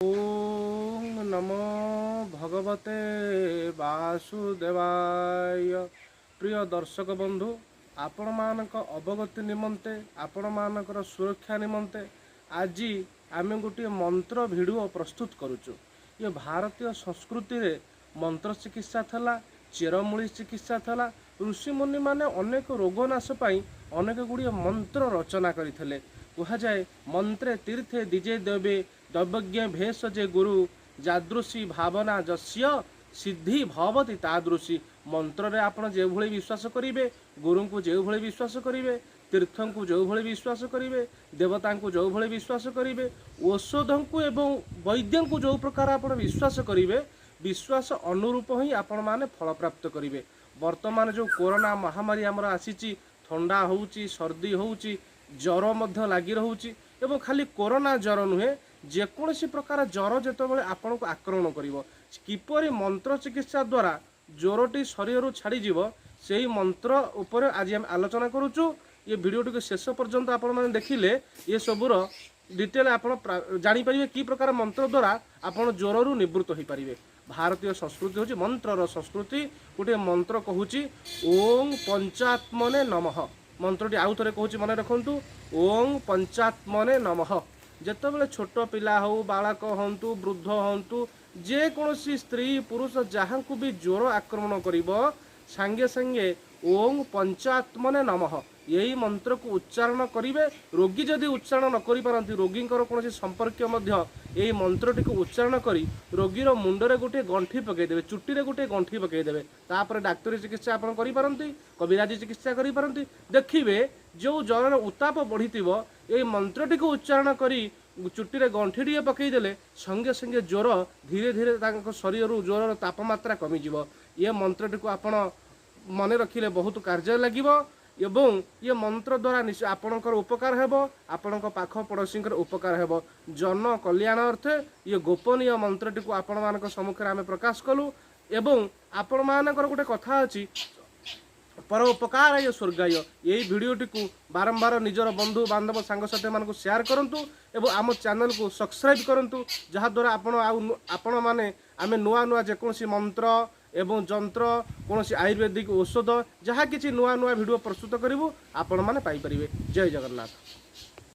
ओम नमो भगवते वासुदेवाय। प्रिय दर्शक बंधु, आपण मानक अवगति निमंते आपण मानकर सुरक्षा निमंते आज आम गोटे मंत्र भिडियो प्रस्तुत करुचु। ये भारतीय संस्कृति रे मंत्र चिकित्सा थला, चेरमूली चिकित्सा थला। ऋषि मुनि माने अनेक रोगनाश पाई अनेक गुड़िया मंत्र रचना करथिले। कहुए मंत्रे तीर्थे दिजे देवे दैवज्ञ भेषजे गुरु जादृशी भावना जस्य सिद्धि भवति तादृशी। मंत्र रे आपण जे भली विश्वास करिवे, गुरु को जे भली विश्वास करिवे, तीर्थ को जो भली विश्वास करिवे, देवता को जो भली विश्वास करिवे, औषध को एवं वैद्य को जो प्रकार आपण विश्वास करिवे, विश्वास अनुरूप ही आपण माने फल प्राप्त करिवे। वर्तमान जो कोरोना महामारी आमर आसीची, ठंडा होउची, सर्दी होउची, ज्वर मध्य लागि रहउची। एवं खाली कोरोना ज्वर नुहे, जेकोसी प्रकार ज्वर जेतबेले आपण को आक्रमण करिवो, किपरि मंत्र चिकित्सा द्वारा ज्वरटी शरीर छाड़ी जीव, सेही मंत्र उपर आज हम आलोचना करूचु। ये वीडियोटी को शेष पर्यंत आपण माने देखिले ये सबुर डिटेल आपण जानि परिबे कि प्रकार मंत्र द्वारा आपण ज्वररू निवृत्त होई परिबे। भारतीय संस्कृति होची मंत्रर संस्कृति। गोटे मंत्र कहूची ओं पंचात्मने नमः। मंत्रटी आउ थरे कहूची मन रखंतु, ओं पंचात्मने नमः। जेतेबेले छोट पिला हो, बालक हंतु, वृद्ध हंतु, जे कोनोसी स्त्री पुरुष जहाँ को भी ज्वर आक्रमण करिवो, संगे संगे ओं पंचात्मने नमः यही मंत्र को उच्चारण करिवे। रोगी जदि उच्चारण न करि पारंती, रोगींकर कोनोसी संपर्क मध्य यही मंत्रटी को उच्चारण करी रोगीर मुंडरे गोटे गंठी पकई देबे, चुट्टी गोटे गंठी पकई देबे। तापर डाक्तरी चिकित्सा आपण करि पारंती, कविराजी चिकित्सा करि पारंती। देखिबे जो ज्वर उत्ताप बढ़िथिबो, यही मंत्रटी को उच्चारण करी चुट्टी रे गंठी पकई देले संगे संगे ज्वर धीरे धीरे तांको शरीर ज्वर तापमात्रा कमी जिवो। ये मंत्रटी को आपण मन रखिले बहुत कार्य लागिवो एवं ये मंत्र द्वारा आपणकर उपकार हेबो, आपणक पाख पड़ोसी उपकार हेबो। जन कल्याण अर्थे ये गोपनीय मंत्रटी को आपण मानक सम्मुख में आम प्रकाश कलु। एवं आपण मानकर गोटे कथा अछि, परोपकार ये स्वर्गाय। यही वीडियोटी को बारंबार निजर बंधु बांधव सांगसाथी मानक शेयर करंतु एवं आम चैनल को सब्सक्राइब करंतु, जहा द्वारा आपण माने आमे नुआ नुआ जेकोसी मंत्र एवं जंत्र कौन आयुर्वेदिक औषध जहाँ किसी नुआ नुआ वीडियो प्रस्तुत करूँ आपण मैंने पाइपर। जय जगन्नाथ।